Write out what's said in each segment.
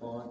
5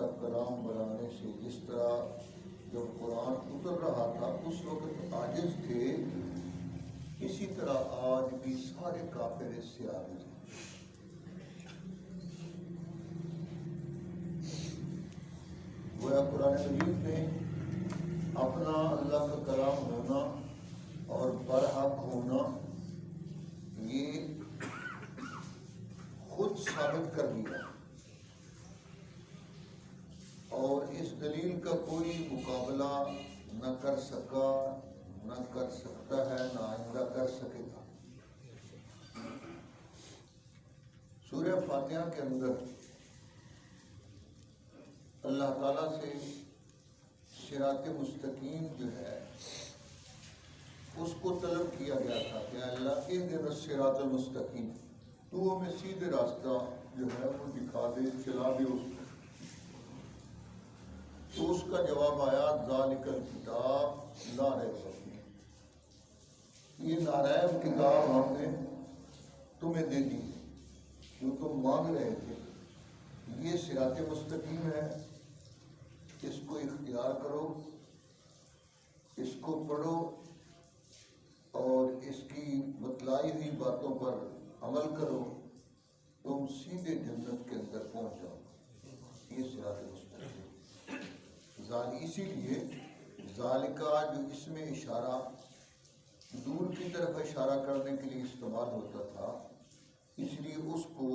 ایسا کلام بنانے سے جس طرح جب قرآن اتر رہا تھا اس وقت عاجز تھے، اسی طرح آج بھی سارے کافر اس سے عاجز ہیں۔ گویا قرآن مجید میں اپنا اللہ کا کلام ہونا اور برحق ہونا یہ خود ثابت کر دیا، اور اس دلیل کا کوئی مقابلہ نہ کر سکا، نہ کر سکتا ہے، نہ آئندہ کر سکے گا۔ سورہ فاتحہ کے اندر اللہ تعالیٰ سے صراط مستقیم جو ہے اس کو طلب کیا گیا تھا کہ اللہ اہدنا الصراط المستقیم، تو ہمیں سیدھے راستہ جو ہے وہ دکھا دے، چلا دے اس کو۔ تو اس کا جواب آیا ذالک الکتاب لا ریب فیہ، یہ ناریب کتاب ہم نے تمہیں دے دی جو تم مانگ رہے تھے، یہ صراط مستقیم ہے، اس کو اختیار کرو، اس کو پڑھو اور اس کی بتلائی ہوئی باتوں پر عمل کرو، تم سیدھے جنت کے اندر پہنچ جاؤ۔ یہ صراط مستقیم، اسی لیے ذالکہ جو اس میں اشارہ دور کی طرف اشارہ کرنے کے لیے استعمال ہوتا تھا، اس لیے اس کو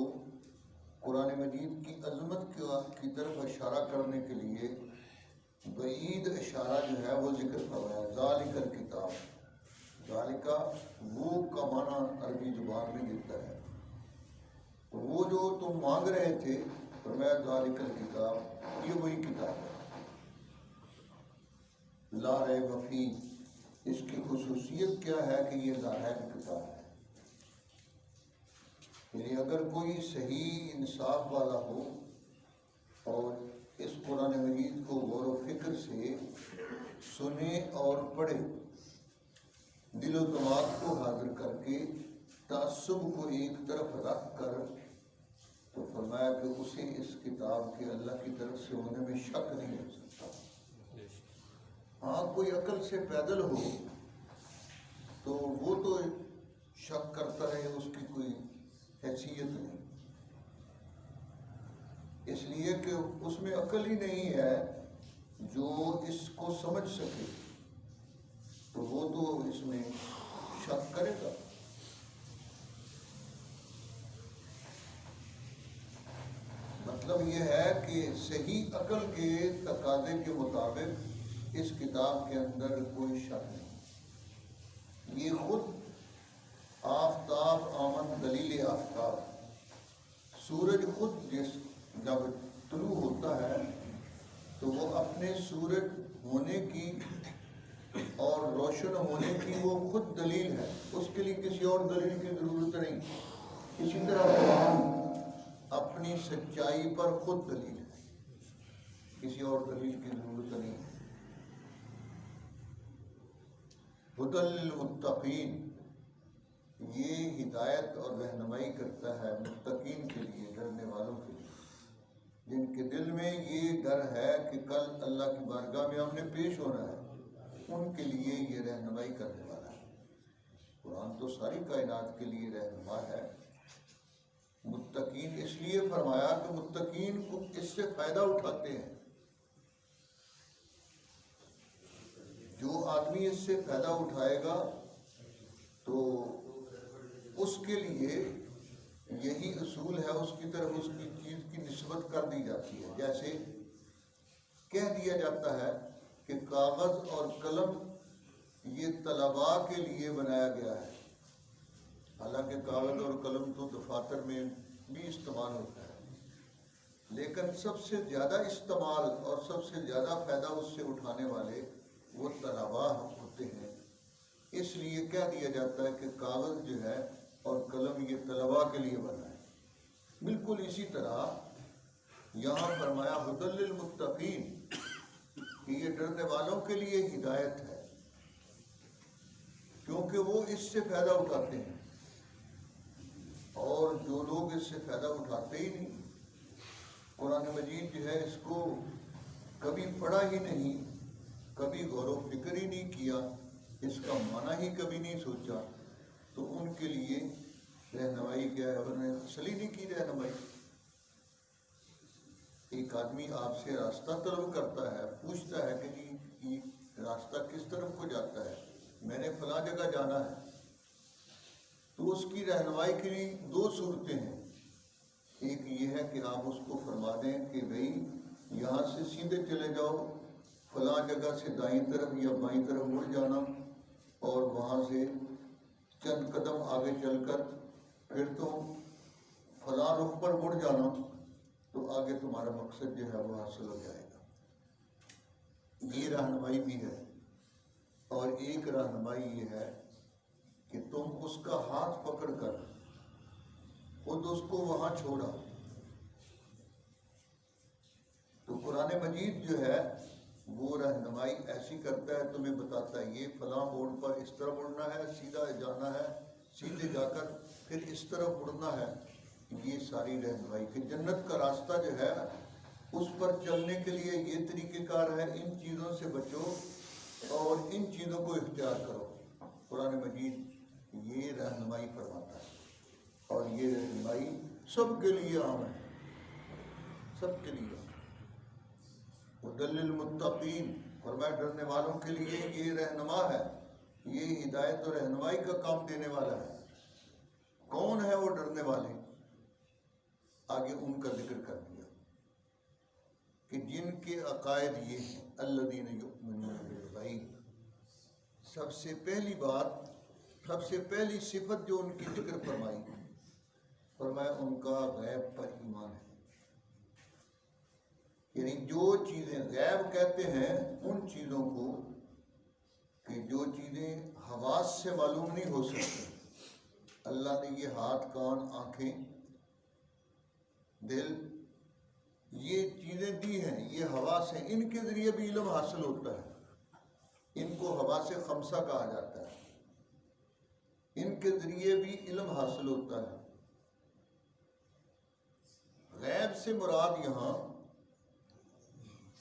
قرآن مجید کی عظمت کی طرف اشارہ کرنے کے لیے بعید اشارہ جو ہے وہ ذکر فرمایا، ذالک الکتاب۔ ذالکہ وہ کا معنی عربی زبان میں دیتا ہے، وہ جو تم مانگ رہے تھے، فرمایا ذالک الکتاب، یہ وہی کتاب ہے، لا ریب فیہ۔ اس کی خصوصیت کیا ہے کہ یہ لا ریب کتاب ہے، یعنی اگر کوئی صحیح انصاف والا ہو اور اس قرآن مجید کو غور و فکر سے سنے اور پڑھے، دل و دماغ کو حاضر کر کے تعصب کو ایک طرف رکھ کر، تو فرمایا کہ اسے اس کتاب کے اللہ کی طرف سے ہونے میں شک نہیں ہو سکتا۔ ہاں کوئی عقل سے پیدل ہو تو وہ تو شک کرتا ہے، اس کی کوئی حیثیت نہیں، اس لیے کہ اس میں عقل ہی نہیں ہے جو اس کو سمجھ سکے، تو وہ تو اس میں شک کرے گا۔ مطلب یہ ہے کہ صحیح عقل کے تقاضے کے مطابق اس کتاب کے اندر کوئی شک نہیں۔ یہ خود آفتاب آمد دلیل آفتاب، سورج خود جب طلوع ہوتا ہے تو وہ اپنے سورج ہونے کی اور روشن ہونے کی وہ خود دلیل ہے، اس کے لیے کسی اور دلیل کی ضرورت نہیں۔ اسی طرح قرآن اپنی سچائی پر خود دلیل ہے، کسی اور دلیل کی ضرورت نہیں۔ ھدی للمتقین، یہ ہدایت اور رہنمائی کرتا ہے متقین کے لیے، ڈرنے والوں کے لیے، جن کے دل میں یہ ڈر ہے کہ کل اللہ کی بارگاہ میں ہم نے پیش ہونا ہے، ان کے لیے یہ رہنمائی کرنے والا ہے۔ قرآن تو ساری کائنات کے لیے رہنما ہے۔ متقین اس لیے فرمایا کہ متقین کو اس سے فائدہ اٹھاتے ہیں، جو آدمی اس سے فائدہ اٹھائے گا تو اس کے لیے یہی اصول ہے، اس کی طرف اس کی چیز کی نسبت کر دی جاتی ہے۔ جیسے کہہ دیا جاتا ہے کہ کاغذ اور قلم یہ طلباء کے لیے بنایا گیا ہے، حالانکہ کاغذ اور قلم تو دفاتر میں بھی استعمال ہوتا ہے، لیکن سب سے زیادہ استعمال اور سب سے زیادہ فائدہ اس سے اٹھانے والے وہ طلباء ہوتے ہیں۔ اس لیے کہہ دیا جاتا ہے کہ کاغذ جو ہے اور قلم یہ طلباء کے لیے بنا ہے۔ بالکل اسی طرح یہاں فرمایا ھدی للمتقین، کہ یہ ڈرنے والوں کے لیے ہدایت ہے، کیونکہ وہ اس سے فائدہ اٹھاتے ہیں، اور جو لوگ اس سے فائدہ اٹھاتے ہی نہیں قرآن مجید جو ہے اس کو کبھی پڑھا ہی نہیں، کبھی غور و فکر ہی نہیں کیا، اس کا معنی ہی کبھی نہیں سوچا، تو ان کے لیے رہنمائی کیا ہے؟ انہوں نے اصل ہی نہیں کی رہنمائی۔ ایک آدمی آپ سے راستہ طلب کرتا ہے، پوچھتا ہے کہ جی یہ راستہ کس طرف کو جاتا ہے، میں نے فلاں جگہ جانا ہے، تو اس کی رہنمائی کے لیے دو صورتیں ہیں۔ ایک یہ ہے کہ آپ اس کو فرما دیں کہ بھئی یہاں سے سیدھے چلے جاؤ، فلاں جگہ سے دائیں طرف یا بائیں طرف مڑ جانا، اور وہاں سے چند قدم آگے چل کر پھر تم فلاں رخ پر مڑ جانا، تو آگے تمہارا مقصد جو ہے وہ حاصل ہو جائے گا۔ یہ رہنمائی بھی ہے۔ اور ایک رہنمائی یہ ہے کہ تم اس کا ہاتھ پکڑ کر خود اس کو وہاں چھوڑا۔ تو قرآن مجید جو ہے وہ رہنمائی ایسی کرتا ہے، تمہیں بتاتا ہے یہ فلاں موڑ پر اس طرح مڑنا ہے، سیدھا جانا ہے، سیدھے جا کر پھر اس طرف مڑنا ہے۔ یہ ساری رہنمائی کہ جنت کا راستہ جو ہے اس پر چلنے کے لیے یہ طریقہ کار ہے، ان چیزوں سے بچو اور ان چیزوں کو اختیار کرو۔ قرآن مجید یہ رہنمائی فرماتا ہے، اور یہ رہنمائی سب کے لیے عام ہے، سب کے لیے۔ ہدی للمتقین، فرمایا ڈرنے والوں کے لیے یہ رہنما ہے، یہ ہدایت اور رہنمائی کا کام دینے والا ہے۔ کون ہے وہ ڈرنے والے؟ آگے ان کا ذکر کر دیا کہ جن کے عقائد یہ ہیں، الذین یؤمنون بالغیب۔ سب سے پہلی بات، سب سے پہلی صفت جو ان کی ذکر فرمائی، فرمایا ان کا غیب پر ایمان ہے۔ یعنی جو چیزیں غیب کہتے ہیں ان چیزوں کو کہ جو چیزیں حواس سے معلوم نہیں ہو سکتی، اللہ نے یہ ہاتھ، کان، آنکھیں، دل، یہ چیزیں دی ہیں، یہ حواس ہیں، ان کے ذریعے بھی علم حاصل ہوتا ہے۔ ان کو حواس خمسہ کہا جاتا ہے، ان کے ذریعے بھی علم حاصل ہوتا ہے۔ غیب سے مراد یہاں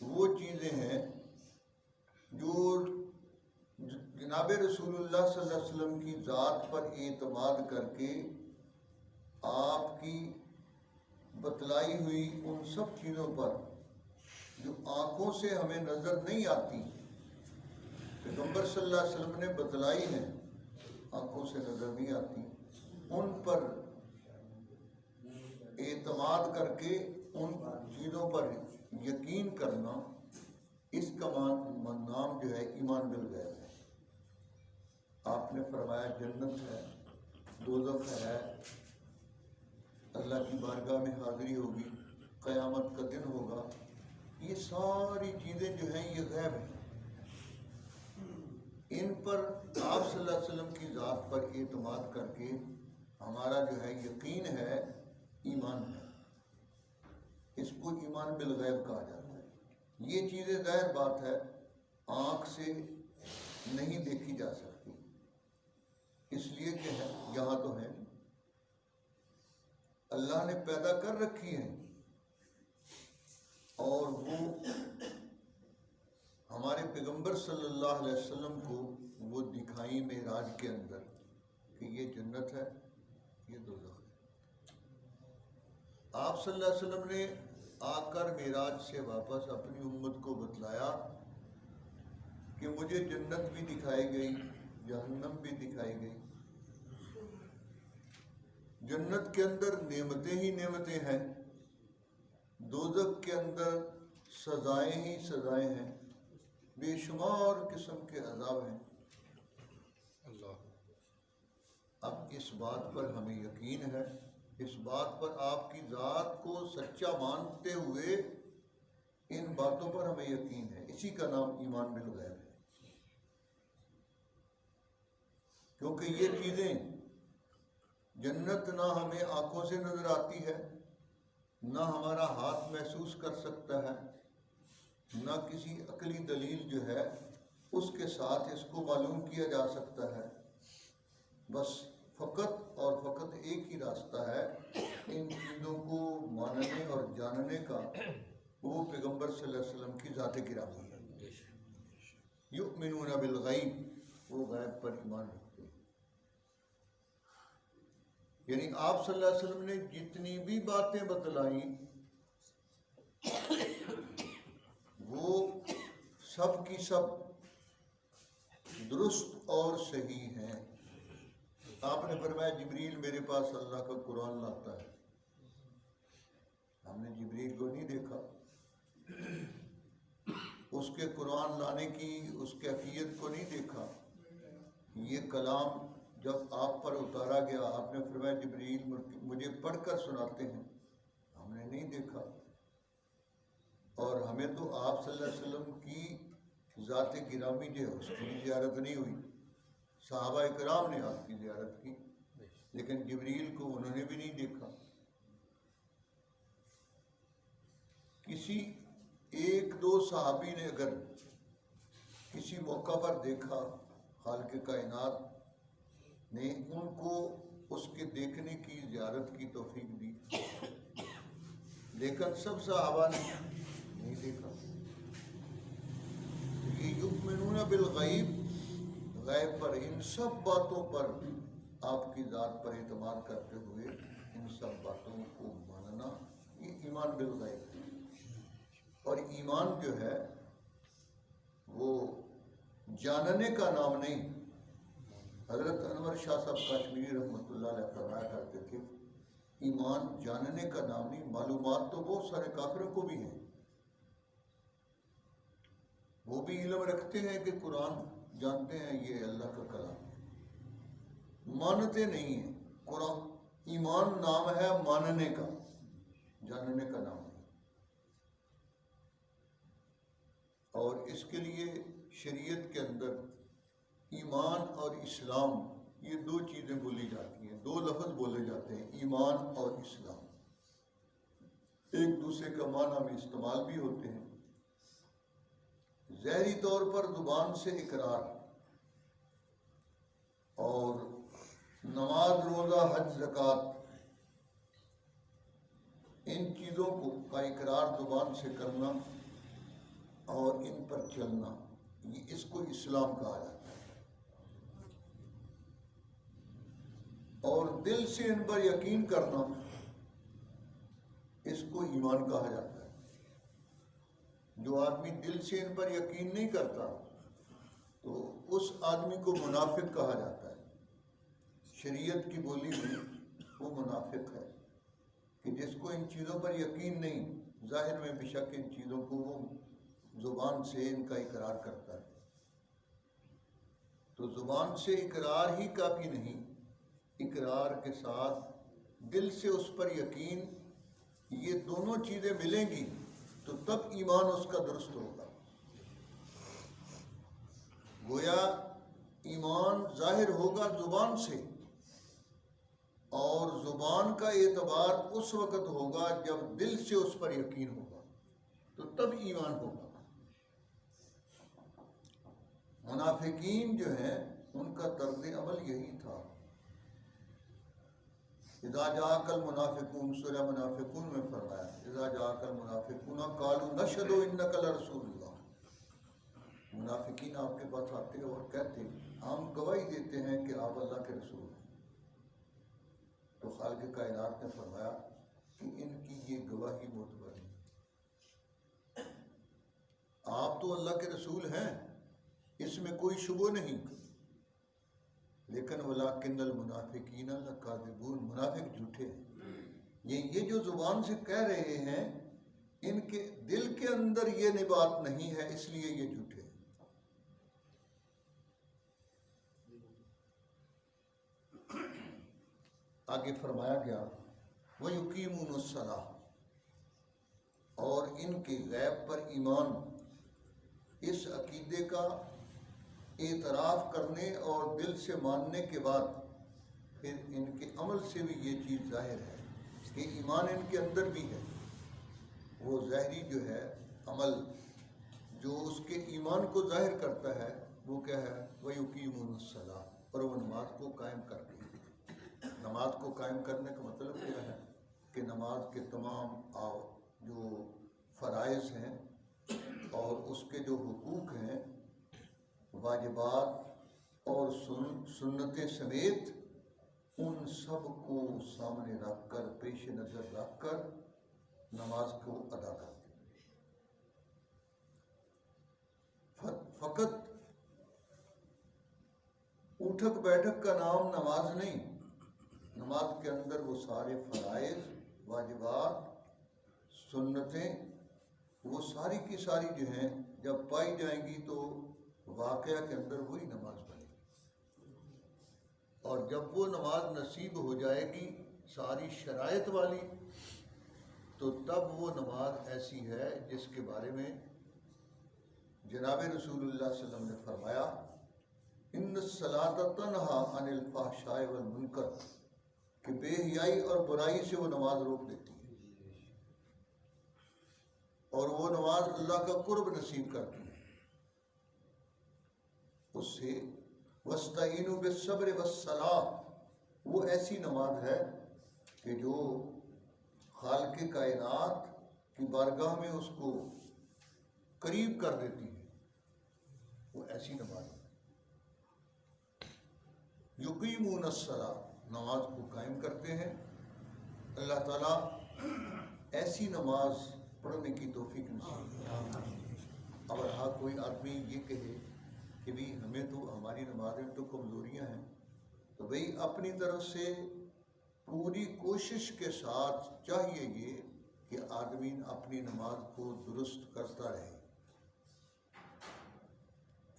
وہ چیزیں ہیں جو جناب رسول اللہ صلی اللہ علیہ وسلم کی ذات پر اعتماد کر کے آپ کی بتلائی ہوئی ان سب چیزوں پر جو آنکھوں سے ہمیں نظر نہیں آتی، پیغمبر صلی اللہ علیہ وسلم نے بتلائی ہیں، آنکھوں سے نظر نہیں آتی، ان پر اعتماد کر کے ان چیزوں پر یقین کرنا، اس کا نام جو ہے ایمان بالغیب ہے۔ آپ نے فرمایا جنت ہے، دوزخ ہے، اللہ کی بارگاہ میں حاضری ہوگی، قیامت کا دن ہوگا، یہ ساری چیزیں جو ہیں یہ غیب ہیں۔ ان پر آپ صلی اللہ علیہ وسلم کی ذات پر اعتماد کر کے ہمارا جو ہے یقین ہے، ایمان ہے، اس کو ایمان بالغیب کہا جاتا ہے۔ یہ چیزیں ظاہر بات ہے آنکھ سے نہیں دیکھی جا سکتی، اس لیے کہ یہاں تو ہیں، اللہ نے پیدا کر رکھی ہیں، اور وہ ہمارے پیغمبر صلی اللہ علیہ وسلم کو وہ دکھائی معراج کے اندر کہ یہ جنت ہے، یہ دوزخ ہے۔ آپ صلی اللہ علیہ وسلم نے آ کر معراج سے واپس اپنی امت کو بتلایا کہ مجھے جنت بھی دکھائی گئی، جہنم بھی دکھائی گئی۔ جنت کے اندر نعمتیں ہی نعمتیں ہیں، دوزخ کے اندر سزائیں ہی سزائیں ہیں، بے شمار قسم کے عذاب ہیں۔ اب اس بات پر ہمیں یقین ہے، اس بات پر آپ کی ذات کو سچا مانتے ہوئے ان باتوں پر ہمیں یقین ہے، اسی کا نام ایمان بالغیب ہے۔ کیونکہ یہ چیزیں جنت نہ ہمیں آنکھوں سے نظر آتی ہے، نہ ہمارا ہاتھ محسوس کر سکتا ہے، نہ کسی عقلی دلیل جو ہے اس کے ساتھ اس کو معلوم کیا جا سکتا ہے۔ بس فقط اور فقط ایک ہی راستہ ہے ان چیزوں کو ماننے اور جاننے کا، وہ پیغمبر صلی اللہ علیہ وسلم کی ذات گرامی ہے۔ یؤمنون بالغیب، وہ غیب پر ایمان رکھتے ہیں۔ یعنی آپ صلی اللہ علیہ وسلم نے جتنی بھی باتیں بتلائیں وہ سب کی سب درست اور صحیح ہیں۔ آپ نے فرمایا جبریل میرے پاس اللہ کا قرآن لاتا ہے، ہم نے جبریل کو نہیں دیکھا، اس کے قرآن لانے کی، اس کے عقیدت کو نہیں دیکھا۔ یہ کلام جب آپ پر اتارا گیا، آپ نے فرمایا جبریل مجھے پڑھ کر سناتے ہیں، ہم نے نہیں دیکھا۔ اور ہمیں تو آپ صلی اللہ علیہ وسلم کی ذات گرامی جو ہے اس کی بھی زیارت نہیں ہوئی۔ صحابہ اکرام نے آپ کی زیارت کی، لیکن جبریل کو انہوں نے بھی نہیں دیکھا۔ کسی ایک دو صحابی نے اگر کسی موقع پر دیکھا، خالق کائنات نے ان کو اس کے دیکھنے کی، زیارت کی توفیق دی، لیکن سب صحابہ نے نہیں دیکھا۔ یہ یؤمنون بالغیب، غیب پر، ان سب باتوں پر، آپ کی ذات پر اعتماد کرتے ہوئے ان سب باتوں کو ماننا، یہ ایمان بالغیب ہے۔ اور ایمان جو ہے وہ جاننے کا نام نہیں۔ حضرت انور شاہ صاحب کشمیری رحمۃ اللہ علیہ فرمایا کرتے تھے ایمان جاننے کا نام نہیں۔ معلومات تو بہت سارے کافروں کو بھی ہیں، وہ بھی علم رکھتے ہیں کہ قرآن جانتے ہیں یہ اللہ کا کلام ہے، مانتے نہیں ہیں۔ قرآن ایمان نام ہے ماننے کا، جاننے کا نام نہیں۔ اور اس کے لیے شریعت کے اندر ایمان اور اسلام، یہ دو چیزیں بولی جاتی ہیں، دو لفظ بولے جاتے ہیں، ایمان اور اسلام۔ ایک دوسرے کا معنی میں استعمال بھی ہوتے ہیں۔ ظاہری طور پر زبان سے اقرار، اور نماز، روزہ، حج، زکوٰۃ، ان چیزوں کو کا اقرار زبان سے کرنا اور ان پر چلنا، یہ اس کو اسلام کہا جاتا ہے۔ اور دل سے ان پر یقین کرنا، اس کو ایمان کہا جاتا ہے۔ جو آدمی دل سے ان پر یقین نہیں کرتا تو اس آدمی کو منافق کہا جاتا ہے۔ شریعت کی بولی میں وہ منافق ہے کہ جس کو ان چیزوں پر یقین نہیں، ظاہر میں بے شک ان چیزوں کو وہ زبان سے ان کا اقرار کرتا ہے۔ تو زبان سے اقرار ہی کافی نہیں، اقرار کے ساتھ دل سے اس پر یقین، یہ دونوں چیزیں ملیں گی تو تب ایمان اس کا درست ہوگا۔ گویا ایمان ظاہر ہوگا زبان سے، اور زبان کا اعتبار اس وقت ہوگا جب دل سے اس پر یقین ہوگا، تو تب ایمان ہوگا۔ منافقین جو ہیں ان کا طرز عمل یہی تھا۔ اذا جاءک المنافقون، سورہ منافقون میں فرمایا اذا جاءک المنافقون قالوا نشهد انک لرسول اللہ۔ منافقین آپ کے پاس آتے اور کہتے ہم گواہی دیتے ہیں کہ آپ اللہ کے رسول ہیں۔ تو خالق کائنات نے فرمایا کہ ان کی یہ گواہی معتبر نہیں، آپ تو اللہ کے رسول ہیں، اس میں کوئی شبہ نہیں، لیکن وَلَٰكِنَّ الْمُنَافِقِينَ لَكَاذِبُونَ، منافق جھوٹے ہیں۔ یہ جو زبان سے کہہ رہے ہیں، ان کے دل کے اندر یہ بات نہیں ہے، اس لیے یہ جھوٹے ہیں۔ آگے فرمایا گیا وَيُقِيمُونَ الصَّلَاةَ، اور ان کے غیب پر ایمان، اس عقیدے کا اعتراف کرنے اور دل سے ماننے کے بعد پھر ان کے عمل سے بھی یہ چیز ظاہر ہے کہ ایمان ان کے اندر بھی ہے۔ وہ ظاہری جو ہے عمل جو اس کے ایمان کو ظاہر کرتا ہے وہ کیا ہے؟ وَيُقِيمُونَ الصَّلَاةَ، اور وہ نماز کو قائم کرتے ہیں۔ نماز کو قائم کرنے کا مطلب کیا ہے کہ نماز کے تمام جو فرائض ہیں اور اس کے جو حقوق ہیں، واجبات اور سنتیں سمیت، ان سب کو سامنے رکھ کر، پیش نظر رکھ کر نماز کو ادا کرتے ہیں۔ فقط اٹھک بیٹھک کا نام نماز نہیں، نماز کے اندر وہ سارے فرائض، واجبات، سنتیں، وہ ساری کی ساری جو ہیں جب پائی جائیں گی تو واقعہ کے اندر وہی نماز بنے گی، اور جب وہ نماز نصیب ہو جائے گی ساری شرائط والی، تو تب وہ نماز ایسی ہے جس کے بارے میں جناب رسول اللہ صلی اللہ علیہ وسلم نے فرمایا، ان الصلاۃ تنہا عن الفحشاء والمنکر، کہ بے حیائی اور برائی سے وہ نماز روک دیتی ہے، اور وہ نماز اللہ کا قرب نصیب کرتی ہے۔ اس سے وَاسْتَعِينُوا بِالصَّبْرِ وَالصَّلَاةِ، وہ ایسی نماز ہے کہ جو خالق کائنات کی بارگاہ میں اس کو قریب کر دیتی ہے، وہ ایسی نماز ہے۔ یقیمون الصلاۃ، نماز کو قائم کرتے ہیں۔ اللہ تعالیٰ ایسی نماز پڑھنے کی توفیق نصیب۔ اگر ہاں کوئی آدمی یہ کہے کہ بھی ہمیں تو ہماری نماز میں تو کمزوریاں ہیں، تو بھئی اپنی طرف سے پوری کوشش کے ساتھ چاہیے یہ کہ آدمی اپنی نماز کو درست کرتا رہے،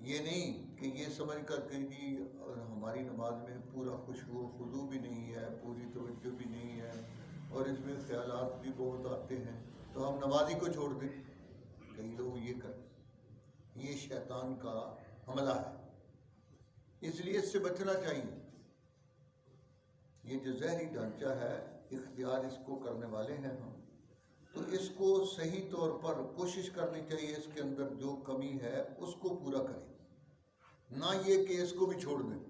یہ نہیں کہ یہ سمجھ کر کہ جی ہماری نماز میں پورا خشوع و خضوع بھی نہیں ہے، پوری توجہ بھی نہیں ہے، اور اس میں خیالات بھی بہت آتے ہیں، تو ہم نماز ہی کو چھوڑ دیں۔ کئی لوگ یہ کرتے، یہ شیطان کا حملہ ہے، اس لیے اس سے بچنا چاہیے۔ یہ جو ظاہری ڈھانچہ ہے، اختیار اس کو کرنے والے ہیں ہم، تو اس کو صحیح طور پر کوشش کرنی چاہیے، اس کے اندر جو کمی ہے اس کو پورا کریں، نہ یہ کہ اس کو بھی چھوڑ دیں،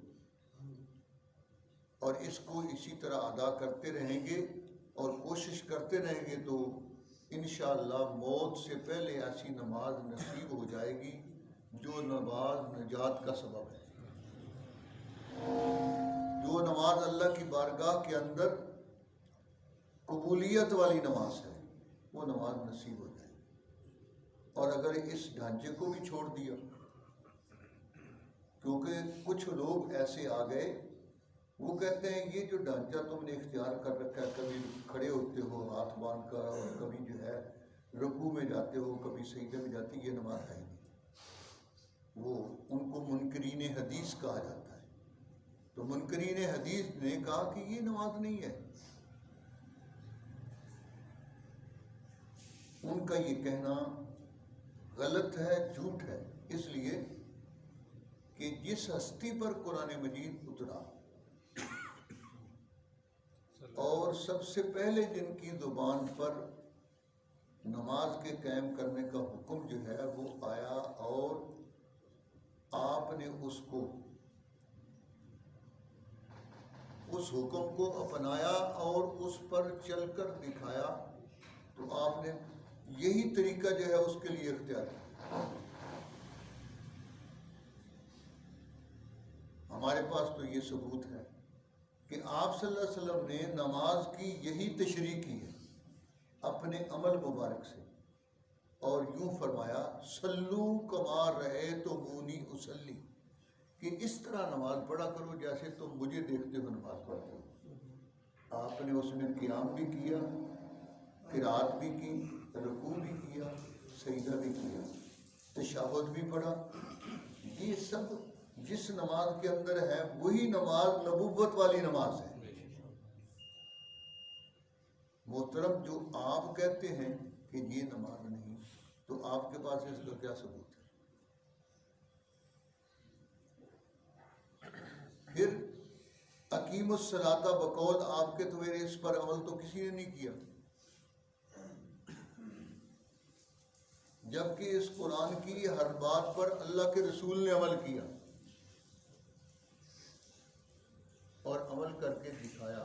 اور اس کو اسی طرح ادا کرتے رہیں گے اور کوشش کرتے رہیں گے تو انشاءاللہ موت سے پہلے ایسی نماز نصیب ہو جائے گی جو نماز نجات کا سبب ہے، جو نماز اللہ کی بارگاہ کے اندر قبولیت والی نماز ہے، وہ نماز نصیب ہو جائے گی۔ اور اگر اس ڈھانچے کو بھی چھوڑ دیا، کیونکہ کچھ لوگ ایسے آ گئے، وہ کہتے ہیں یہ جو ڈھانچہ تم نے اختیار کر رکھا ہے، کبھی کھڑے ہوتے ہو ہاتھ باندھ کر، اور کبھی جو ہے رکوع میں جاتے ہو، کبھی سجدے میں جاتے، یہ نماز ہے ہی نہیں۔ وہ ان کو منکرین حدیث کہا جاتا ہے، تو منکرین حدیث نے کہا کہ یہ نماز نہیں ہے۔ ان کا یہ کہنا غلط ہے، جھوٹ ہے، اس لیے کہ جس ہستی پر قرآن مجید اترا اور سب سے پہلے جن کی زبان پر نماز کے قائم کرنے کا حکم جو ہے وہ آیا، اور آپ نے اس حکم کو اپنایا اور اس پر چل کر دکھایا، تو آپ نے یہی طریقہ جو ہے اس کے لیے اختیار کیا۔ ہمارے پاس تو یہ ثبوت ہے کہ آپ صلی اللہ علیہ وسلم نے نماز کی یہی تشریح کی ہے اپنے عمل مبارک سے، اور یوں فرمایا صلو کما رأیتمونی اصلی، کہ اس طرح نماز پڑھا کرو جیسے تم مجھے دیکھتے ہو نماز پڑھتے ہو۔ آپ نے اس میں قیام بھی کیا، قرات بھی کی، رکوع بھی کیا، سجدہ بھی کیا، تشہد بھی پڑھا۔ یہ سب جس نماز کے اندر ہے وہی نماز نبوت والی نماز ہے۔ محترم، جو آپ کہتے ہیں کہ یہ نماز نہیں، تو آپ کے پاس اس کا کیا ثبوت ہے؟ پھر اقیم الصلاۃ بقول آپ کے تو میرے اس پر عمل تو کسی نے نہیں کیا، جبکہ اس قرآن کی ہر بات پر اللہ کے رسول نے عمل کیا اور عمل کر کے دکھایا۔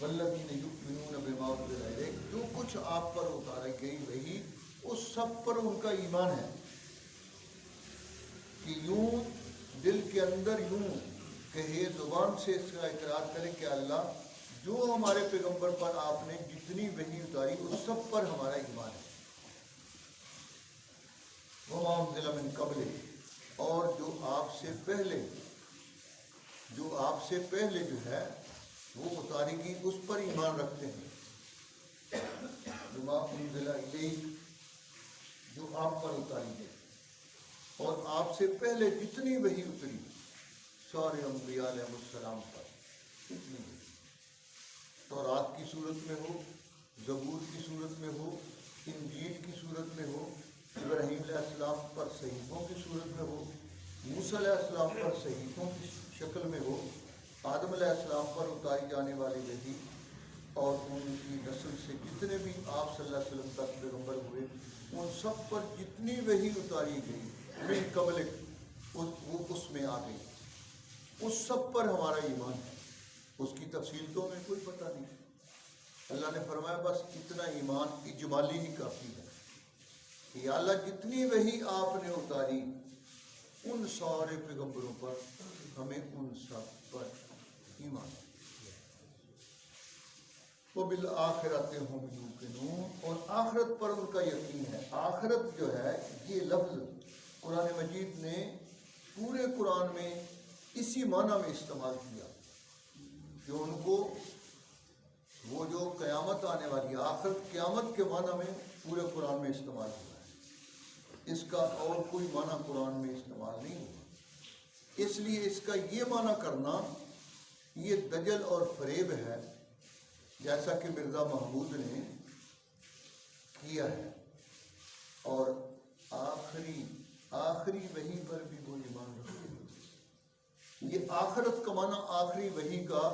والذین یؤمنون بما انزل الیک، جو کچھ آپ پر اتاری گئی وہی اس سب پر ان کا ایمان ہے، کہ یوں دل کے اندر یوں کہے، زبان سے اس کا اقرار کرے کہ اللہ جو ہمارے پیغمبر پر آپ نے جتنی وحی اتاری اس سب پر ہمارا ایمان ہے۔ وما انزل من قبل، اور جو آپ سے پہلے جو ہے وہ اتاری گئی اس پر ایمان رکھتے ہیں۔ وما انزل الیک، جو آپ پر اتاری گئی، اور آپ سے پہلے جتنی وحی اتری سارے انبیاء علیہ السلام پر، اتنی وحی تورات کی صورت میں ہو، زبور کی صورت میں ہو، انجیل کی صورت میں ہو، ابراہیم علیہ السلام پر صحیفوں کی صورت میں ہو، موسیٰ علیہ السلام پر صحیفوں کی شکل میں ہو، آدم علیہ السلام پر اتاری جانے والی وحی، اور ان کی نسل سے جتنے بھی آپ صلی اللہ علیہ وسلم تک پیغمبر ہوئے ان سب پر جتنی وحی اتاری گئی من قبل وہ اس میں آ گئی، اس سب پر ہمارا ایمان ہے۔ اس کی تفصیل تو ہمیں کوئی پتہ نہیں، اللہ نے فرمایا بس اتنا ایمان اجمالی ہی کافی ہے کہ یا اللہ جتنی وحی آپ نے اتاری ان سارے پیغمبروں پر ہمیں ان سب پر ایمان ہے۔ وبالآخرۃ ہم یوقنون، اور آخرت پر ان کا یقین ہے۔ آخرت جو ہے یہ لفظ قرآن مجید نے پورے قرآن میں اسی معنی میں استعمال کیا کہ ان کو وہ جو قیامت آنے والی ہے، آخرت قیامت کے معنی میں پورے قرآن میں استعمال ہوا ہے، اس کا اور کوئی معنی قرآن میں استعمال نہیں ہوا۔ اس لیے اس کا یہ معنی کرنا یہ دجل اور فریب ہے، جیسا کہ مرزا محمود نے کیا ہے، اور آخری وحی پر بھی وہ ایمان رکھتے ہیں۔ یہ آخرت کا معنی آخری وحی کا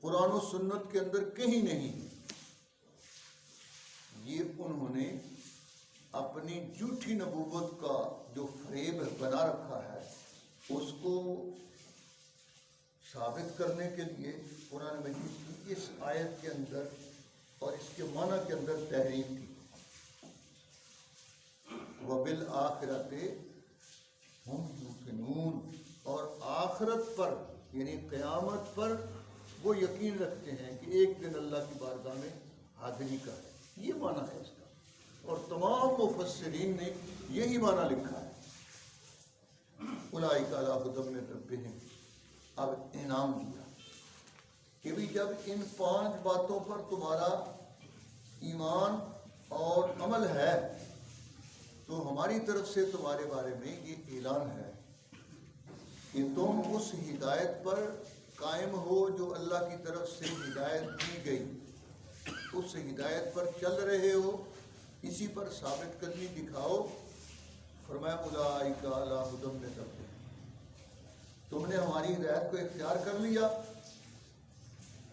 قرآن و سنت کے اندر کہیں نہیں، یہ انہوں نے اپنی جھوٹی نبوت کا جو فریب بنا رکھا ہے اس کو ثابت کرنے کے لیے قرآن مجید کی اس آیت کے اندر اور اس کے معنی کے اندر تحریف کی۔ وبالآخرۃ ہم یوقنون، اور آخرت پر یعنی قیامت پر وہ یقین رکھتے ہیں کہ ایک دن اللہ کی بارگاہ میں حاضری کا ہے، یہ معنی ہے اس کا، اور تمام مفسرین نے یہی معنی لکھا ہے۔ اولئک علی ھدی من ربہم، اب انعام دیا کہ بھی جب ان 5 باتوں پر تمہارا ایمان اور عمل ہے تو ہماری طرف سے تمہارے بارے میں یہ اعلان ہے کہ تم اس ہدایت پر قائم ہو جو اللہ کی طرف سے ہدایت دی گئی، اس ہدایت پر چل رہے ہو، اسی پر ثابت قدمی دکھاؤ۔ فرمایا اولئک علی ھدی من ربہم، تم نے ہماری ہدایت کو اختیار کر لیا،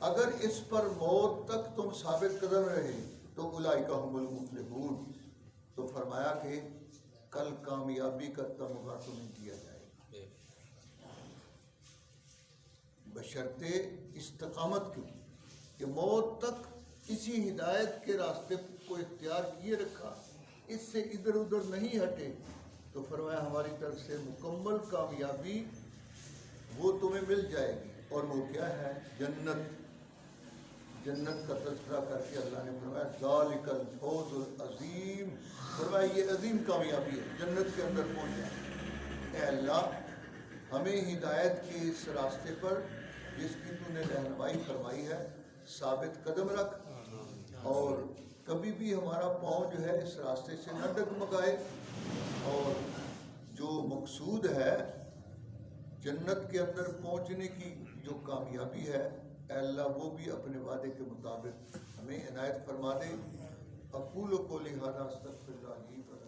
اگر اس پر موت تک تم ثابت قدم رہے تو اولئک ھم المفلحون، تو فرمایا کہ کل کامیابی کا تمغہ تمہیں دیا جائے گا، بشرطِ استقامت کی، کہ موت تک اسی ہدایت کے راستے کو اختیار کیے رکھا، اس سے ادھر ادھر نہیں ہٹے، تو فرمایا ہماری طرف سے مکمل کامیابی وہ تمہیں مل جائے گی، اور وہ کیا ہے؟ جنت کا تذکرہ کر کے اللہ نے فرمایا ذالک الفوز العظیم، فرمایا یہ عظیم کامیابی ہے جنت کے اندر پہنچ جائے۔ اے اللہ ہمیں ہدایت کے اس راستے پر جس کی تو نے رہنمائی فرمائی ہے ثابت قدم رکھ، اور کبھی بھی ہمارا پاؤں جو ہے اس راستے سے نہ ڈگمگائے، اور جو مقصود ہے جنت کے اندر پہنچنے کی جو کامیابی ہے، اے اللہ وہ بھی اپنے وعدے کے مطابق ہمیں عنایت فرما دے۔ اقول قولی ھذا استغفر اللہ لی ولکم۔